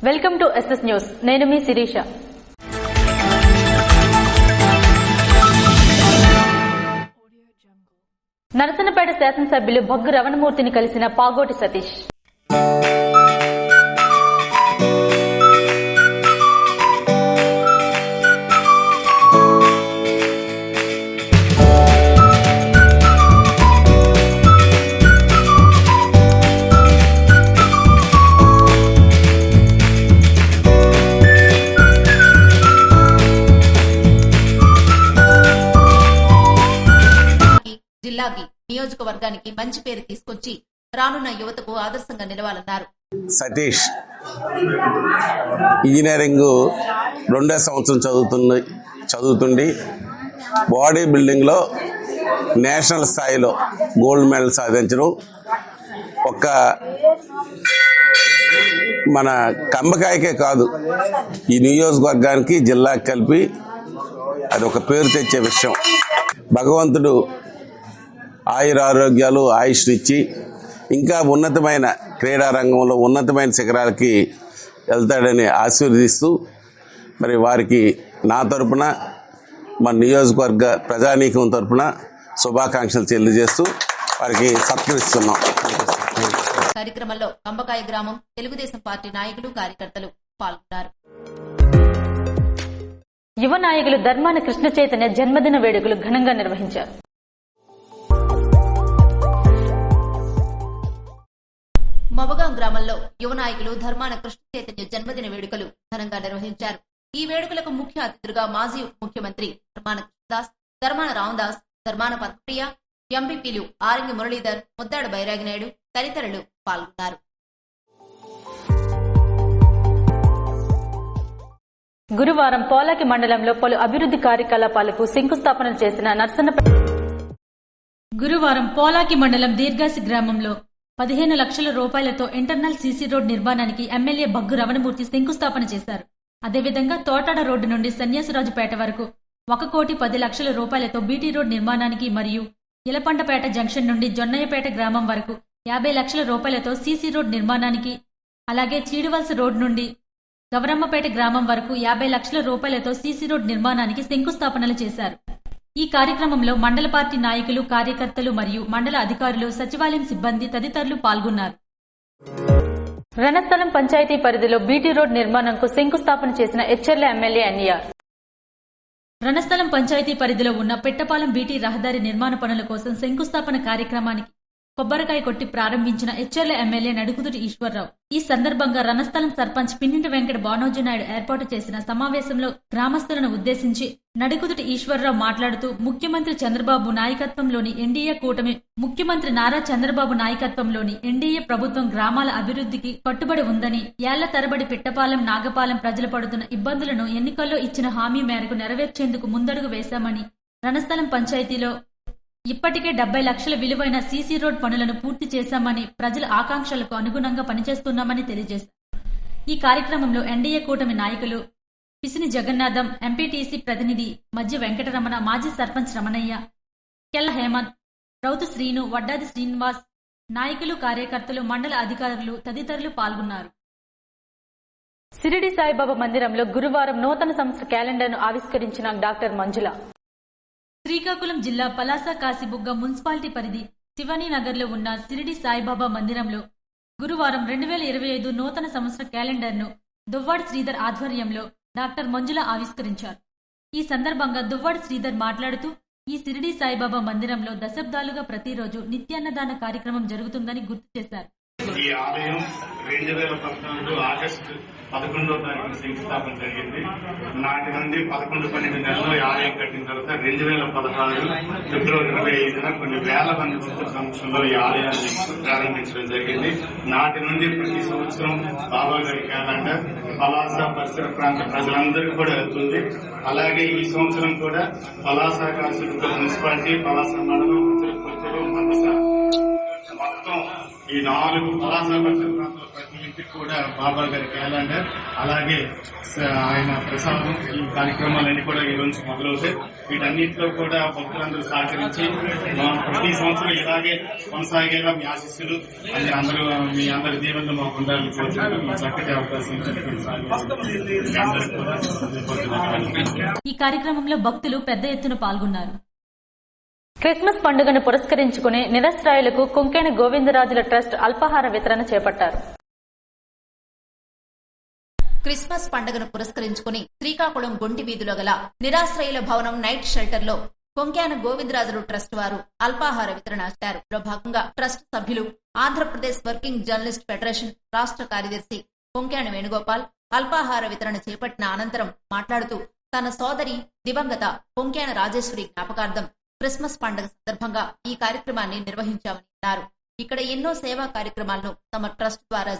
Welcome to SS news. నేను మీ శిరీష. నరసన్నపేట శాసనసభ్యులు భగ్గు రమణమూర్తిని కలిసిన పాగోటి సతీష్. జిల్లాకి నియోజకవర్గానికి మంచి పేరు తీసుకొచ్చి రానున్న యువతకు ఆదర్శంగా నిలవాలన్నారు. సతీష్ ఇంజనీరింగ్ 2వ సంవత్సరం చదువుతుండి బాడీ బిల్డింగ్లో నేషనల్ స్థాయిలో గోల్డ్ మెడల్ సాధించడం ఒక్క మన కంబకాయకే కాదు, ఈ నియోజకవర్గానికి జిల్లాకి కలిపి అది ఒక పేరు తెచ్చే విషయం. భగవంతుడు ఆయురారోగ్యాలు ఆయుష్నిచ్చి ఇంకా ఉన్నతమైన క్రీడా రంగంలో ఉన్నతమైన శిఖరాలకి వెళ్తాడని ఆశీర్వదిస్తూ మరి వారికి నా తరపున మన నియోజకవర్గ ప్రజానీకం తరపున శుభాకాంక్షలు తెలియజేస్తూ వారికి సత్కరిస్తున్నాం. కార్యక్రమంలో కంబకాయ గ్రామం తెలుగుదేశం పార్టీ నాయకులు కార్యకర్తలు పాల్గొన్నారు. యువ నాయకులు ధర్మాన కృష్ణ చైతన్య జన్మదిన వేడుకలు ఘనంగా నిర్వహించారు. మవగాం గ్రామంలో యువ నాయకులు ధర్మాన కృష్ణ చైతన్య జన్మదిన వేడుకలు ఘనంగా నిర్వహించారు. ఈ వేడుకలకు ముఖ్య అతిథులుగా మాజీ ఉప ముఖ్యమంత్రి ధర్మాన కృష్ణదాస్, ధర్మాన రామదాస్, ధర్మాన పద్మప్రియ, ఎంపీపీలు ఆరంగి మురళీధర్, ముద్దాడ బైరాగినాయుడు తదితరులు పాల్గొన్నారు. గురువారం పోలాకి మండలంలో పలు అభివృద్ధి కార్యకలాపాలకు శంకుస్థాపనలు చేసిన నర్సన్నపేట. గురువారం పోలాకి మండలం దీర్ఘాసి గ్రామంలో 15 లక్షల రూపాయలతో ఇంటర్నల్ సీసీ రోడ్ నిర్మాణానికి ఎమ్మెల్యే భగ్గు రమణమూర్తి శంకుస్థాపన చేశారు. అదేవిధంగా తోటాడ రోడ్డు నుండి సన్యాసరాజుపేట వరకు 1,10,00,000 రూపాయలతో బీటీ రోడ్ నిర్మాణానికి మరియు ఇలపండపేట జంక్షన్ నుండి జొన్నయ్యపేట గ్రామం వరకు 50 లక్షల రూపాయలతో సీసీ రోడ్ నిర్మాణానికి, అలాగే చీడివలస రోడ్ నుండి గవరమ్మపేట గ్రామం వరకు 50 లక్షల రూపాయలతో సీసీ రోడ్ నిర్మాణానికి శంకుస్థాపనలు చేశారు. ఈ కార్యక్రమంలో మండల పార్టీ నాయకులు, కార్యకర్తలు మరియు మండల అధికారులు, సచివాలయం సిబ్బంది తదితరులు పాల్గొన్నారు. రణస్థలం పంచాయతీ పరిధిలో బీటీ రోడ్ నిర్మాణంకు శంకుస్థాపన చేసిన ఎచ్చెర్ల ఎమ్మెల్యే ఎన్ఆర్. రణస్థలం పంచాయతీ పరిధిలో ఉన్న పెట్టపాలెం బీటీ రహదారి నిర్మాణ పనుల కోసం శంకుస్థాపన కార్యక్రమానికి కొబ్బరికాయ కొట్టి ప్రారంభించిన ఎచ్చెర్ల ఎమ్మెల్యే నడుకుదుటి ఈశ్వరరావు. ఈ సందర్భంగా రణస్థలం సర్పంచ్ పిన్నింటి వెంకట బానోజీనాయుడు ఏర్పాటు చేసిన సమావేశంలో గ్రామస్తులను ఉద్దేశించి నడుకుదుటి ఈశ్వరరావు మాట్లాడుతూ, ముఖ్యమంత్రి చంద్రబాబు నాయకత్వంలోని ఎన్డీఏ కూటమి, ముఖ్యమంత్రి నారా చంద్రబాబు నాయకత్వంలోని ఎన్డీఏ ప్రభుత్వం గ్రామాల అభివృద్ధికి కట్టుబడి ఉందని, ఏళ్ల తరబడి పిట్టపాలెం, నాగపాలెం ప్రజలు పడుతున్న ఇబ్బందులను ఎన్నికల్లో ఇచ్చిన హామీ మేరకు నెరవేర్చేందుకు ముందడుగు వేశామని, రణస్థలం పంచాయతీలో ఇప్పటికే 70 లక్షల విలువైన సీసీ రోడ్ పనులను పూర్తి చేశామని, ప్రజల ఆకాంక్షలకు అనుగుణంగా పనిచేస్తున్నామని తెలియజేశారు. ఈ కార్యక్రమంలో ఎన్డీఏ కూటమి నాయకులు పిసిని జగన్నాథం, ఎంపీటీసీ ప్రతినిధి మధ్య వెంకటరమణ, మాజీ సర్పంచ్ రమణయ్య, కెల్ల హేమంత్, రౌతు శ్రీను, వడ్డాది శ్రీనివాస్, నాయకులు, కార్యకర్తలు, మండల అధికారులు తదితరులు పాల్గొన్నారు. సిరిడి సాయిబాబా మందిరంలో గురువారం నూతన సంవత్సర క్యాలెండర్ను ఆవిష్కరించిన డాక్టర్ మంజుల. శ్రీకాకుళం జిల్లా పలాస కాశీబుగ్గ మున్సిపాలిటీ పరిధి శివానీనగర్లో ఉన్న సిరిడి సాయిబాబా మందిరంలో గురువారం 2025 నూతన సంవత్సర క్యాలెండర్ను దువ్వాడ శ్రీధర్ ఆధ్వర్యంలో డాక్టర్ మంజుల ఆవిష్కరించారు. ఈ సందర్భంగా దువ్వాడ శ్రీధర్ మాట్లాడుతూ, ఈ సిరిడి సాయిబాబా మందిరంలో దశాబ్దాలుగా ప్రతిరోజు నిత్యాన్నదాన కార్యక్రమం జరుగుతుందని గుర్తు చేశారు. ఈ ఆలయం 2014 ఆగస్టు 11వ తారీఖున శంకుస్థాపన జరిగింది. నాటి నుండి 11-12 నెలల్లో ఈ ఆలయం కట్టిన తర్వాత 2016 ఫిబ్రవరి 25న కొన్ని వేల మంది భక్తుల సమక్షంలో ఈ ఆలయాన్ని ప్రారంభించడం జరిగింది. నాటి నుండి ప్రతి సంవత్సరం బాబా గారి క్యాలెండర్ పలాస పరిసర ప్రాంత ప్రజలందరికీ కూడా వెళ్తుంది. అలాగే ఈ సంవత్సరం కూడా పలాస కాశీబుగ్గ మున్సిపాలిటీ, పలాస మండలం, మందస మొత్తం ఈ 4 పలాస పరిసర ప్రాంతాల ప్రతి ఇంటికి కూడా బాబా గారి క్యాలెండర్ అలాగే ఆయన ప్రసాదం ఈ కార్యక్రమాలన్నీ కూడా ఈ రోజు మొదలవుతాయి. వీటన్నింటిలో కూడా భక్తులందరూ సహకరించి ప్రతి సంవత్సరం ఇలాగే కొనసాగేలా మీ ఆశీస్సులు అందరూ మీ అందరి దీవెనలు మాకు ఉండాలని కోరుకుంటూ మీ చక్కటి అవకాశం ఈ కార్యక్రమంలో భక్తులు పెద్ద ఎత్తున పాల్గొన్నారు. క్రిస్మస్ పండుగను పురస్కరించుకుని నిరస్రాయులకు కొంకేన గోవిందరాజుల ట్రస్ట్ అల్పాహార వితరణ చేపట్టారు. క్రిస్మస్ పండుగను పురస్కరించుకుని శ్రీకాకుళం గొంటి వీధిలో గల నిరాశ్రయుల భవనం నైట్ షెల్టర్ లో కొంకేన గోవిందరాజులు ట్రస్ట్ వారు అల్పాహార వితరణ చేశారు. ఇందులో భాగంగా ట్రస్ట్ సభ్యులు ఆంధ్రప్రదేశ్ వర్కింగ్ జర్నలిస్ట్ ఫెడరేషన్ రాష్ట్ర కార్యదర్శి కొంకేన వేణుగోపాల్ అల్పాహార వితరణ చేపట్టిన అనంతరం మాట్లాడుతూ తన సోదరి దివంగత కొంకేన రాజేశ్వరి జ్ఞాపకార్థం క్రిస్మస్ పండుగ సందర్భంగా ఈ కార్యక్రమాన్ని నిర్వహించామని అన్నారు. ఇక్కడ ఎన్నో సేవా కార్యక్రమాలను తమ ట్రస్ట్ ద్వారా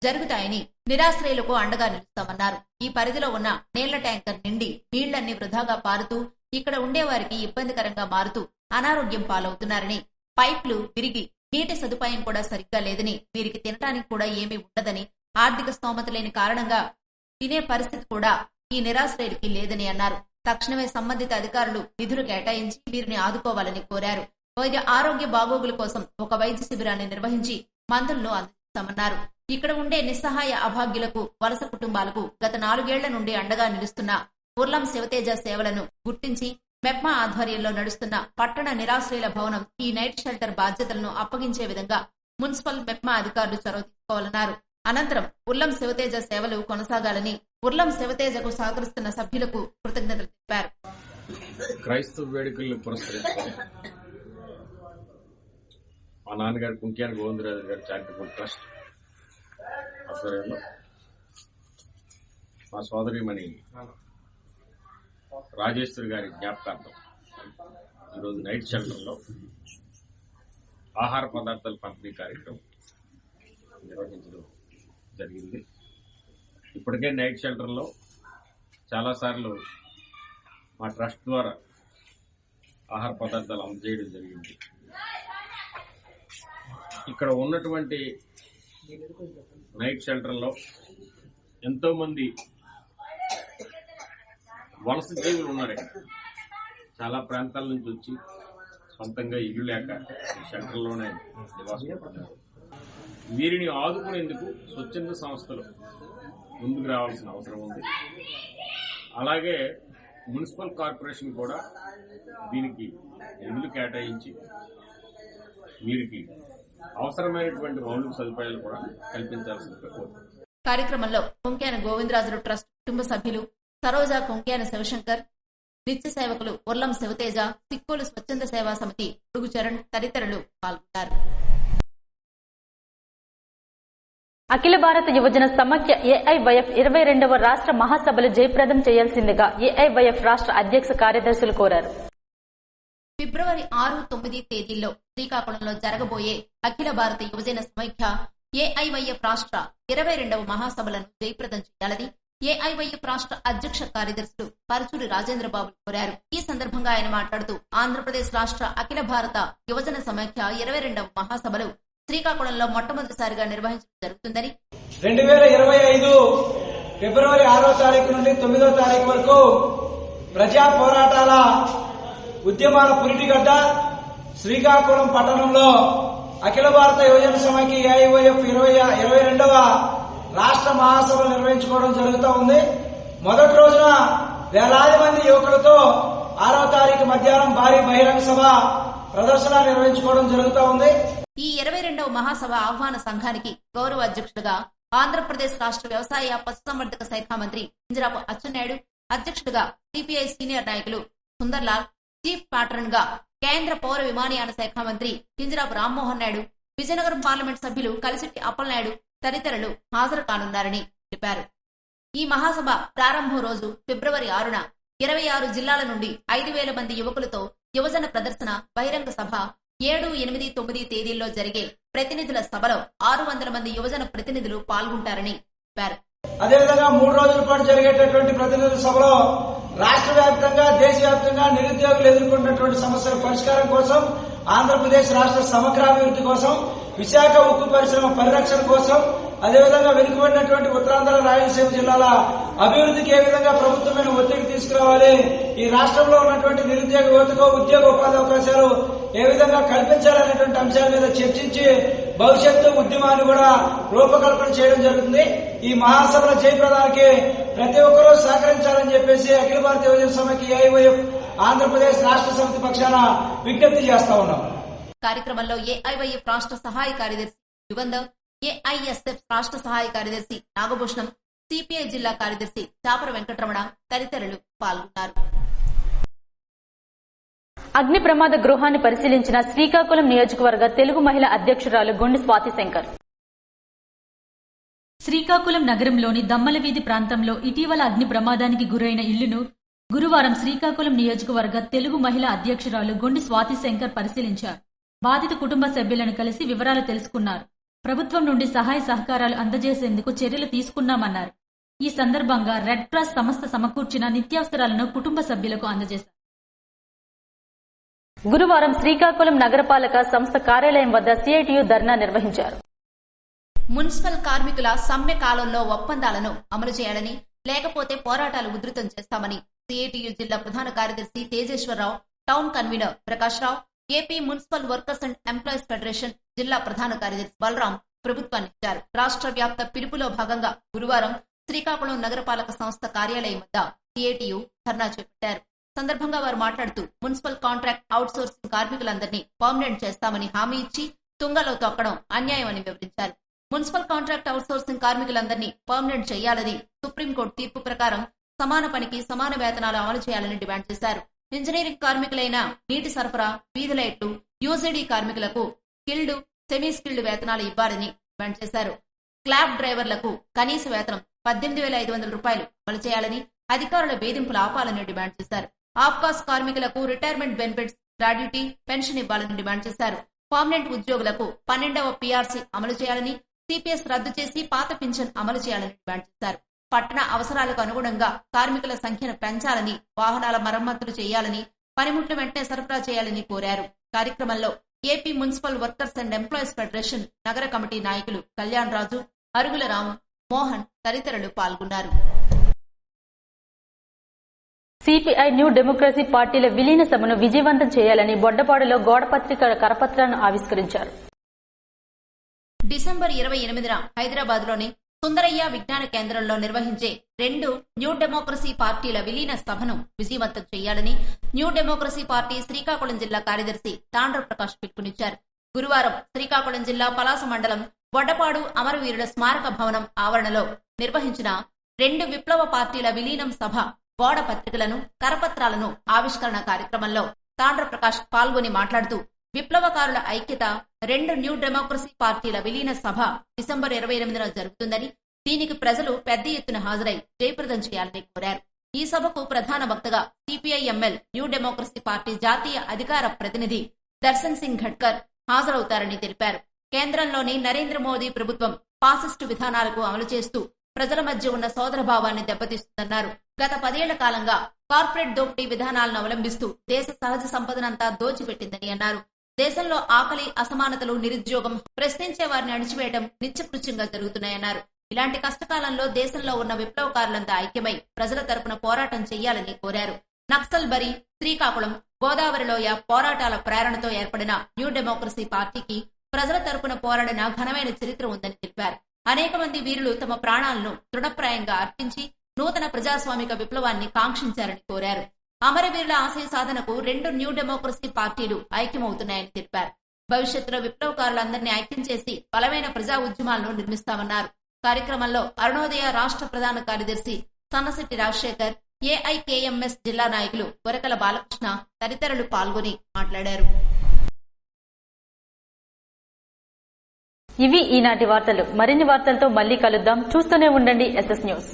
జరుగుతాయని నిరాశ్రయులకు అండగా నిలుస్తామన్నారు. ఈ పరిధిలో ఉన్న నీళ్ల ట్యాంకర్ నిండి నీళ్లన్నీ వృధాగా పారుతూ ఇక్కడ ఉండేవారికి ఇబ్బందికరంగా మారుతూ అనారోగ్యం పాలవుతున్నారని, పైప్లు విరిగి నీటి సదుపాయం కూడా సరిగ్గా లేదని, వీరికి తినటానికి కూడా ఏమీ ఉండదని, ఆర్థిక స్తోమత లేని కారణంగా తినే పరిస్థితి కూడా ఈ నిరాశ్రయులకి లేదని అన్నారు. తక్షణమే సంబంధిత అధికారులు నిధులు కేటాయించి వీరిని ఆదుకోవాలని కోరారు. వైద్య ఆరోగ్య బాగోగుల కోసం ఒక వైద్య శిబిరాన్ని నిర్వహించి మందులను అందిస్తామన్నారు. ఇక్కడ ఉండే నిస్సహాయ అభాగ్యులకు, వలస కుటుంబాలకు గత 4 ఏళ్ల నుండి అండగా నిలుస్తున్న ఉర్లం శివతేజ సేవలను గుర్తించి మెప్మా ఆధ్వర్యంలో నడుస్తున్న పట్టణ నిరాశ్రయుల భవనం ఈ నైట్ షెల్టర్ బాధ్యతలను అప్పగించే విధంగా మున్సిపల్ మెప్మా అధికారులు చొరవ తీసుకోవాలన్నారు. అనంతరం ఉర్లం శివతేజ సేవలు కొనసాగాలని ఉర్లం శివతేజకు సహకరిస్తున్న సభ్యులకు కృతజ్ఞతలు తెలిపారు. క్రైస్తవ వేడుకలను పురస్కరించుకొని మా నాన్నగారు కుంకేన గోవిందరాజు గారి చారిటబుల్ ట్రస్ట్ ఆధ్వర్యంలో మా సోదరిమణి రాజేశ్వరి గారి జ్ఞాపకార్థం ఈరోజు నైట్ షెల్టర్లో ఆహార పదార్థాల పంపిణీ కార్యక్రమం నిర్వహించడం జరిగింది. ఇప్పటికే నైట్ షెల్టర్లో చాలాసార్లు మా ట్రస్ట్ ద్వారా ఆహార పదార్థాలు అందజేయడం జరిగింది. ఇక్కడ ఉన్నటువంటి నైట్ షెల్టర్లో ఎంతోమంది వలస జీవులు ఉన్నారు. చాలా ప్రాంతాల నుంచి వచ్చి సొంతంగా ఇల్లు లేక షెల్టర్లోనే నివాసం ఉంటున్నారు. వీరిని ఆదుకునేందుకు స్వచ్ఛంద సంస్థలు ముందుకు రావాల్సిన అవసరం ఉంది. అలాగే మున్సిపల్ కార్పొరేషన్ కూడా దీనికి నిధులు కేటాయించి వీరికి అవసరమైనటువంటి మౌలిక సదుపాయాలు కూడా కల్పించాల్సిందిగా కోరుతున్నాను. కార్యక్రమంలో కొంకేన గోవిందరాజులు ట్రస్ట్ కుటుంబ సభ్యులు సరోజా కొంకేన శివశంకర్, నిత్య సేవకులు ఉర్లం శివతేజ, సిక్కోలు స్వచ్ఛంద సేవా సమితి పుడుగు చరణ్ తదితరులు పాల్గొన్నారు. అఖిల భారత యువజన సమాఖ్య ఏఐవైఎఫ్ 22వ రాష్ట్ర మహాసభలు జయప్రదం చేయాల్సిందిగా ఏఐవైఎఫ్ రాష్ట్ర అధ్యక్ష కార్యదర్శులు కోరారు. ఫిబ్రవరి 6, 9 తేదీల్లో శ్రీకాకుళంలో జరగబోయే అఖిల భారత యువజన సమైఖ్య ఏఐవైఎఫ్ రాష్ట్ర 22వ మహాసభలను జయప్రదం చేయాలని ఏఐవైఎఫ్ రాష్ట్ర అధ్యక్ష కార్యదర్శులు పరుచూరి రాజేంద్రబాబు కోరారు. ఈ సందర్భంగా ఆయన మాట్లాడుతూ ఆంధ్రప్రదేశ్ రాష్ట్ర అఖిల భారత యువజన సమైఖ్య 22వ మహాసభలు శ్రీకాకుళంలో మొట్టమొదటిసారిగా నిర్వహించడం జరుగుతుందని, 2025 ఫిబ్రవరి 6వ తారీఖు నుండి 9వ తారీఖు వరకు ప్రజా పోరాటాల ఉద్యమాల పురిటిగడ్డ శ్రీకాకుళం పట్టణంలో అఖిల భారత యువజన సమైక్య ఏఐవైఎఫ్ 22వ రాష్ట్ర మహాసభలు నిర్వహించుకోవడం జరుగుతూ ఉంది. మొదటి రోజున వేలాది మంది యువకులతో 6వ తారీఖు మధ్యాహ్నం భారీ బహిరంగ సభ ప్రదర్శన నిర్వహించుకోవడం జరుగుతూ ఉంది. ఈ 22వ మహాసభ ఆహ్వాన సంఘానికి గౌరవ అధ్యక్షుడిగా ఆంధ్రప్రదేశ్ రాష్ట్ర వ్యవసాయ పశుసంవర్ధక శాఖ మంత్రి కింజరాపు అచ్చెన్నాయుడు, అధ్యక్షుడిగా సిపిఐ సీనియర్ నాయకులు సుందర్లాల్, చీఫ్ ప్యాట్రన్ గా కేంద్ర పౌర విమానయాన శాఖ మంత్రి కింజరాపు రామ్మోహన్ నాయుడు, విజయనగరం పార్లమెంట్ సభ్యులు కలిసిట్టి అప్పలనాయుడు తదితరులు హాజరు కానున్నారని తెలిపారు. ఈ మహాసభ ప్రారంభం రోజు ఫిబ్రవరి 6న 26 జిల్లాల నుండి 5,000 మంది యువకులతో యువజన ప్రదర్శన బహిరంగ సభ, 7, 8, 9 తేదీల్లో జరిగే ప్రతినిధుల సభలో 600 మంది యువజన ప్రతినిధులు పాల్గొంటారని చెప్పారు. అదేవిధంగా 3 రోజుల పాటు జరిగేటటువంటి ప్రతినిధుల సభలో రాష్ట్ర వ్యాప్తంగా, దేశవ్యాప్తంగా నిరుద్యోగులు ఎదుర్కొంటున్నటువంటి సమస్యల పరిష్కారం కోసం, ఆంధ్రప్రదేశ్ రాష్ట్ర సమగ్రాభివృద్ధి కోసం, విశాఖ ఉక్కు పరిశ్రమ పరిరక్షణ కోసం, అదేవిధంగా వెనుకబడినటువంటి ఉత్తరాంధ్ర రాయలసీమ జిల్లాల అభివృద్ధికి ఏ విధంగా ప్రభుత్వమైన ఒత్తిడి తీసుకురావాలి, ఈ రాష్ట్రంలో ఉన్నటువంటి నిరుద్యోగ యువతకు ఉద్యోగ ఉపాధి అవకాశాలు ఏ విధంగా కల్పించాలనేటువంటి అంశాల మీద చర్చించి భవిష్యత్తు ఉద్యమాన్ని కూడా రూపకల్పన చేయడం జరుగుతుంది. ఈ మహాసభల జయప్రదానికి ప్రతి ఒక్కరూ సహకరించాలని చెప్పేసి అఖిల భారత యువజన సమైక్య ఏఐవైఎఫ్ ఆంధ్రప్రదేశ్ రాష్ట్ర సమితి పక్షాన విజ్ఞప్తి చేస్తా ఉన్నాం. కార్యక్రమంలో ఏఐవైఎఫ్ రాష్ట్ర సహాయ కార్యదర్శి యుగంధర్, ఏఐఎస్ఎఫ్ రాష్ట్ర సహాయ కార్యదర్శి నాగభూషణం, సిపిఐ జిల్లా కార్యదర్శి చాపర వెంకటరమణ తదితరులు పాల్గొన్నారు. అగ్ని ప్రమాద గృహాన్ని పరిశీలించిన శ్రీకాకుళం నియోజకవర్గ తెలుగు మహిళా అధ్యక్షురాలు గుండె స్వాతిశంకర్. శ్రీకాకుళం నగరంలోని దమ్మలవీధి ప్రాంతంలో ఇటీవల అగ్ని ప్రమాదానికి గురైన ఇల్లును గురువారం శ్రీకాకుళం నియోజకవర్గ తెలుగు మహిళా అధ్యక్షురాలు గుండె స్వాతిశంకర్ పరిశీలించారు. బాధిత కుటుంబ సభ్యులను కలిసి వివరాలు తెలుసుకున్నారు. ప్రభుత్వం నుండి సహాయ సహకారాలు అందజేసేందుకు చర్యలు తీసుకున్నామన్నారు. ఈ సందర్భంగా రెడ్ క్రాస్ సంస్థ సమకూర్చిన నిత్యావసరాలను కుటుంబ సభ్యులకు అందజేశారు. గురువారం శ్రీకాకుళం నగరపాలక సంస్థ కార్యాలయం వద్ద సిఐటియు ధర్నా నిర్వహించారు. మున్సిపల్ కార్మికుల సమ్మె కాలంలో ఒప్పందాలను అమలు చేయాలని, లేకపోతే పోరాటాలు ఉధృతం చేస్తామని సిఐటియు జిల్లా ప్రధాన కార్యదర్శి Tejeswara Rao, town convener Prakash Rao, AP municipal workers and employees federation జిల్లా ప్రధాన కార్యదర్శి బలరాం ప్రభుత్వాన్ని ఇచ్చారు. రాష్ట్ర వ్యాప్త పిలుపులో భాగంగా గురువారం శ్రీకాకుళం నగరపాలక సంస్థ కార్యాలయం వద్ద సిఐటియు ధర్నా చేపట్టారు. సందర్భంగా వారు మాట్లాడుతూ మున్సిపల్ కాంట్రాక్ట్ అవుట్ సోర్సింగ్ కార్మికులందరినీ పర్మనెంట్ చేస్తామని హామీ ఇచ్చి తుంగలో తొక్కడం అన్యాయమని వివరించారు. మున్సిపల్ కాంట్రాక్ట్ అవుట్ సోర్సింగ్ కార్మికులందరినీ పర్మనెంట్ చేయాలని, సుప్రీంకోర్టు తీర్పు ప్రకారం సమాన పనికి సమాన వేతనాలు అమలు చేయాలని డిమాండ్ చేశారు. ఇంజనీరింగ్ కార్మికులైన నీటి సరఫరా, వీధి లైట్లు, యూజీడీ కార్మికులకు స్కిల్డ్, సెమీ స్కిల్డ్ వేతనాలు ఇవ్వాలని డిమాండ్ చేశారు. క్లాబ్ డ్రైవర్లకు కనీస వేతనం 18,500 రూపాయలు అమలు చేయాలని, అధికారుల వేధింపులు ఆపాలని డిమాండ్ చేశారు. ఆఫ్కాస్ కార్మికులకు రిటైర్మెంట్ బెనిఫిట్స్, గ్రాడ్యుటీ, పెన్షన్ ఇవ్వాలని డిమాండ్ చేశారు. పర్మనెంట్ ఉద్యోగులకు 12వ పీఆర్సీ అమలు చేయాలని, సిపిఎస్ రద్దు చేసి పాత పింఛన్ అమలు చేయాలని డిమాండ్ చేశారు. పట్టణ అవసరాలకు అనుగుణంగా కార్మికుల సంఖ్యను పెంచాలని, వాహనాల మరమ్మతులు చేయాలని, పనిముట్లు వెంటనే సరఫరా చేయాలని కోరారు. కార్యక్రమంలో AP municipal workers and employees federation నగర కమిటీ నాయకులు కళ్యాణ్ రాజు, అరుగుల రాము, మోహన్ తదితరులు పాల్గొన్నారు. సిపిఐ న్యూ డెమోక్రసీ పార్టీల విలీన సభను విజయవంతం చేయాలని బొడ్డపాడులో గోడపత్రిక కరపత్రాలను ఆవిష్కరించారు. డిసెంబర్ 28న హైదరాబాద్లోని సుందరయ్య విజ్ఞాన కేంద్రంలో నిర్వహించే 2 న్యూ డెమోక్రసీ పార్టీల విలీన సభను విజయవంతం చేయాలని న్యూ డెమోక్రసీ పార్టీ శ్రీకాకుళం జిల్లా కార్యదర్శి తాండ్ర ప్రకాష్ పిలుపునిచ్చారు. గురువారం శ్రీకాకుళం జిల్లా పలాస మండలం వడ్డపాడు అమరవీరుల స్మారక భవనం ఆవరణలో నిర్వహించిన 2 విప్లవ పార్టీల విలీనం సభ గోడ పత్రికలను, కరపత్రాలను ఆవిష్కరణ కార్యక్రమంలో తాండ్ర ప్రకాష్ పాల్గొని మాట్లాడుతూ, విప్లవకారుల ఐక్యత 2 న్యూ డెమోక్రసీ పార్టీల విలీన సభ డిసెంబర్ 28న జరుగుతుందని, దీనికి ప్రజలు పెద్ద ఎత్తున హాజరై జయప్రదం చేయాలని కోరారు. ఈ సభకు ప్రధాన వక్తగా సిపిఐఎంఎల్ న్యూ డెమోక్రసీ పార్టీ జాతీయ అధికార ప్రతినిధి దర్శన్ సింగ్ ఘట్కర్ హాజరవుతారని తెలిపారు. కేంద్రంలోని నరేంద్ర మోదీ ప్రభుత్వం ఫాసిస్టు విధానాలకు అమలు చేస్తూ ప్రజల మధ్య ఉన్న సోదరభావాన్ని దెబ్బతీస్తుందన్నారు. గత 10 ఏళ్ల కాలంగా కార్పొరేట్ దోపిడీ విధానాలను అవలంబిస్తూ దేశ సహజ సంపదనంతా దోచిపెట్టిందని అన్నారు. దేశంలో ఆకలి, అసమానతలు, నిరుద్యోగం, ప్రశ్నించే వారిని అణిచివేయడం నిత్యకృత్యంగా జరుగుతున్నాయన్నారు. ఇలాంటి కష్టకాలంలో దేశంలో ఉన్న విప్లవకారులంతా ఐక్యమై ప్రజల తరపున పోరాటం చేయాలని కోరారు. నక్సల్ బరి, శ్రీకాకుళం, గోదావరిలోయ పోరాటాల ప్రేరణతో ఏర్పడిన న్యూ డెమోక్రసీ పార్టీకి ప్రజల తరపున పోరాడిన ఘనమైన చరిత్ర ఉందని తెలిపారు. అనేక మంది వీరులు తమ ప్రాణాలను తృణప్రాయంగా అర్పించి నూతన ప్రజాస్వామిక విప్లవాన్ని కాంక్షించారని కోరారు. అమరవీరుల ఆశయ సాధనకు 2 న్యూ డెమోక్రసీ పార్టీలు ఐక్యమవుతున్నాయని తెలిపారు. భవిష్యత్తులో విప్లవకారులందరినీ ఐక్యం చేసి బలమైన ప్రజా ఉద్యమాలను నిర్మిస్తామన్నారు. కార్యక్రమంలో అరుణోదయ రాష్ట్ర ప్రధాన కార్యదర్శి సన్నశెట్టి రాజశేఖర్, ఏఐకేఎంఎస్ జిల్లా నాయకులు గొరకల బాలకృష్ణ తదితరులు పాల్గొని మాట్లాడారు. ఇవి ఈనాటి వార్తలు. మరిన్ని వార్తలతో మళ్లీ కలుద్దాం. చూస్తూనే ఉండండి ఎస్ఎస్ న్యూస్.